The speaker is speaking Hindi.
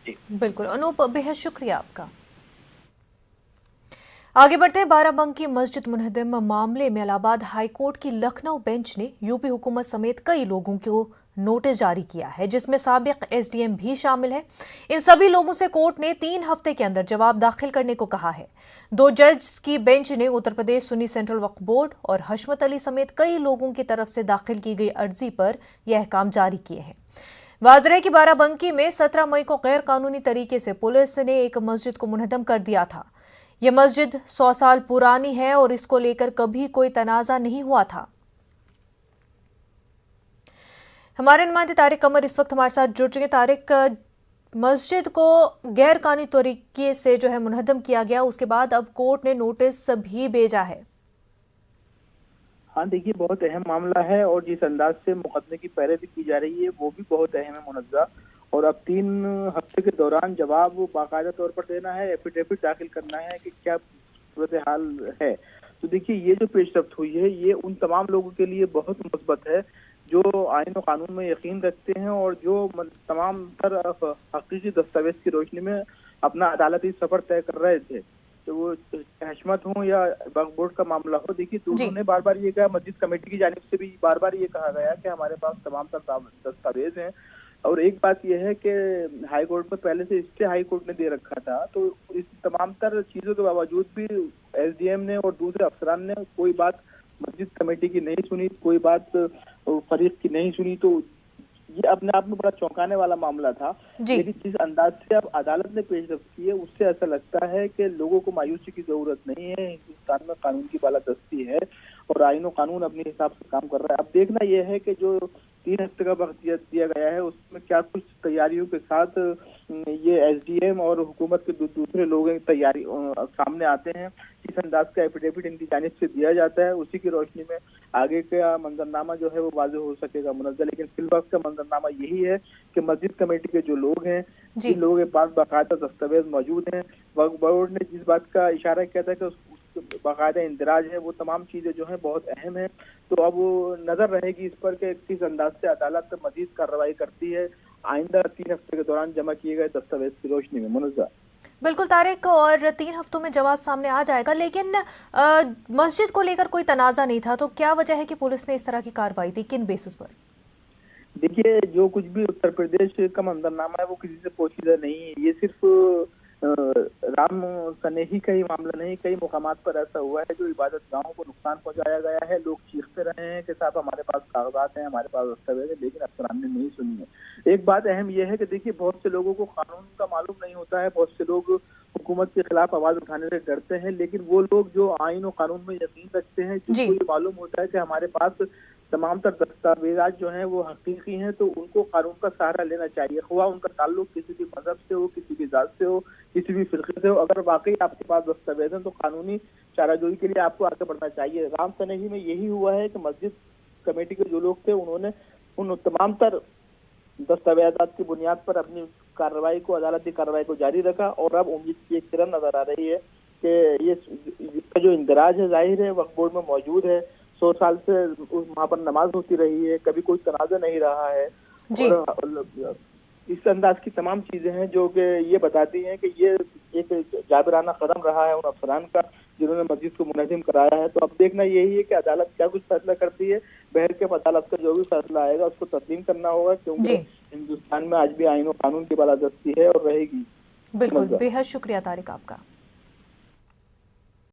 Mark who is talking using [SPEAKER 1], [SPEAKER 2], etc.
[SPEAKER 1] जी।
[SPEAKER 2] बिल्कुल अनूप, बेहद शुक्रिया आपका। आगे बढ़ते हैं। बाराबंकी मस्जिद मुनहदम मामले में इलाहाबाद हाईकोर्ट की लखनऊ बेंच ने यूपी हुकूमत समेत कई लोगों को नोटिस जारी किया है, जिसमें साबिक एसडीएम भी शामिल है। इन सभी लोगों से कोर्ट ने 3 हफ्ते के अंदर जवाब दाखिल करने को कहा है। 2 जज की बेंच ने उत्तर प्रदेश सुन्नी सेंट्रल वक्फ बोर्ड और हशमत अली समेत कई लोगों की तरफ से दाखिल की गई अर्जी पर यह अहकाम जारी किए हैं। वाज़ है कि बाराबंकी में 17 मई को गैर कानूनी तरीके से पुलिस ने एक मस्जिद को मुनहदम कर दिया था। यह मस्जिद 100 साल पुरानी है और इसको लेकर कभी कोई तनाजा नहीं हुआ था। हमारे नुमाइंदे तारिक कमर इस वक्त हमारे साथ जुड़ चुके। तारिक, मस्जिद को गैर कानूनी तरीके से जो है मुनहदम किया गया, उसके बाद अब कोर्ट ने नोटिस भी भेजा है।
[SPEAKER 1] हाँ देखिए, बहुत अहम मामला है और जिस अंदाज से मुकदमे की पैरवी की जा रही है वो भी बहुत अहम है मुनज़्ज़ा। और अब 3 हफ्ते के दौरान जवाब बाकायदा तौर पर देना है, एफिडेविट दाखिल करना है कि क्या सूरत हाल है। तो देखिए, ये जो पेशरफ्त हुई है ये उन तमाम लोगों के लिए बहुत मुस्बत है जो आईन और कानून में यकीन रखते हैं और जो तमाम तर हकीकी दस्तावेज की रोशनी में अपना अदालती सफर तय कर रहे थे। तो वो हशमत हो या वक्फ बोर्ड का मामला हो, देखिए तो उन्होंने बार बार ये कहा, मस्जिद कमेटी की जानिब से भी बार बार ये कहा गया कि हमारे पास तमाम दस्तावेज हैं। और एक बात यह है कि हाई कोर्ट में पहले से स्टे हाई कोर्ट ने दे रखा था, तो इस तमाम तर चीजों के बावजूद भी एसडीएम ने और दूसरे अफसरान ने कोई बात मस्जिद कमेटी की नहीं सुनी, कोई बात फरीक की नहीं सुनी। तो ये अपने आप में बड़ा चौंकाने वाला मामला था। लेकिन जिस अंदाज से अब अदालत ने पेशरफ्त की है उससे ऐसा लगता है कि लोगों को मायूसी की जरूरत नहीं है। हिंदुस्तान में कानून की बालादस्ती है और आईन और कानून अपने हिसाब से काम कर रहा है। अब देखना यह है कि जो 3 हफ्ते का वक्त दिया गया है उसमें क्या कुछ तैयारियों के साथ ये एसडीएम और हुकूमत के दूसरे लोग तैयारी सामने आते हैं। इस अंदाज का एफिडेविट इनकी जानिब से दिया जाता है, उसी की रोशनी में आगे का मंजरनामा जो है वो वाज़ेह हो सकेगा मुनज़्ज़ा। लेकिन फिलहाल का मंजरनामा यही है कि मस्जिद कमेटी के जो लोग हैं, जिन लोगों के पास बाकायदा दस्तावेज मौजूद हैं, वक्फ बोर्ड ने जिस बात का इशारा किया था कि बाकायदा इंदराज है, वो तमाम चीजें जो है बहुत अहम है। तो अब नजर रहेगी इस पर कि किस अंदाज से अदालत मजीद कार्रवाई करती है आइंदा 3 हफ्ते के दौरान जमा किए गए दस्तावेज की रोशनी में। मुनज़्ज़ा
[SPEAKER 2] बिल्कुल तारिक, और 3 हफ्तों में जवाब सामने आ जाएगा, लेकिन मस्जिद को लेकर कोई तनाजा नहीं था, तो क्या वजह है कि पुलिस ने इस तरह की कार्रवाई की, किन बेसिस पर?
[SPEAKER 1] देखिए, जो कुछ भी उत्तर प्रदेश का मंजरनामा है वो किसी से पोशीदा नहीं है। ये सिर्फ राम सनेही का ही मामला नहीं, कई मुकामात पर ऐसा हुआ है जो इबादत गाहों को नुकसान पहुंचाया गया है। लोग चीखते रहे हैं कि साहब हमारे पास कागजात हैं, हमारे पास दस्तावेज है, लेकिन अफसरान ने नहीं सुनी है। एक बात अहम यह है कि देखिए, बहुत से लोगों को कानून का मालूम नहीं होता है, बहुत से लोग हुकूमत के खिलाफ आवाज उठाने से डरते हैं, लेकिन वो लोग जो आइन और कानून में यकीन रखते हैं, जिनको ये मालूम होता है कि हमारे पास तमाम तर दस्तावेजात जो हैं वो हकीकी हैं, तो उनको कानून का सहारा लेना चाहिए। हुआ उनका ताल्लुक किसी भी मजहब से हो, किसी भी जात से हो, किसी भी फिरके से हो, अगर वाकई आपके पास दस्तावेज हैं तो कानूनी चाराजोई के लिए आपको आगे बढ़ना चाहिए। राम सनेही में यही हुआ है कि मस्जिद कमेटी के जो लोग थे उन्होंने उन तमाम तर दस्तावेजात की बुनियाद पर अपनी कार्रवाई को, अदालती कार्रवाई को जारी रखा। और अब उम्मीद की एक किरण नजर आ रही है कि ये इसका जो इंदराज है जाहिर है वक्फ बोर्ड में मौजूद है। 100 साल से वहाँ पर नमाज होती रही है, कभी कोई तनाज़ा नहीं रहा है। और इस अंदाज की तमाम चीजें हैं जो कि ये बताती हैं कि ये एक जाबिराना कदम रहा है उन अफसरान का जिन्होंने मस्जिद को मुनज़्ज़म कराया है। तो अब देखना यही है कि अदालत क्या कुछ फैसला करती है। बहर के अदालत का जो भी फैसला आएगा उसको तस्लीम करना होगा, क्योंकि हिंदुस्तान में आज भी आईन और कानून की बालादस्ती है और रहेगी।
[SPEAKER 2] बिल्कुल, बेहद शुक्रिया तारिक आपका।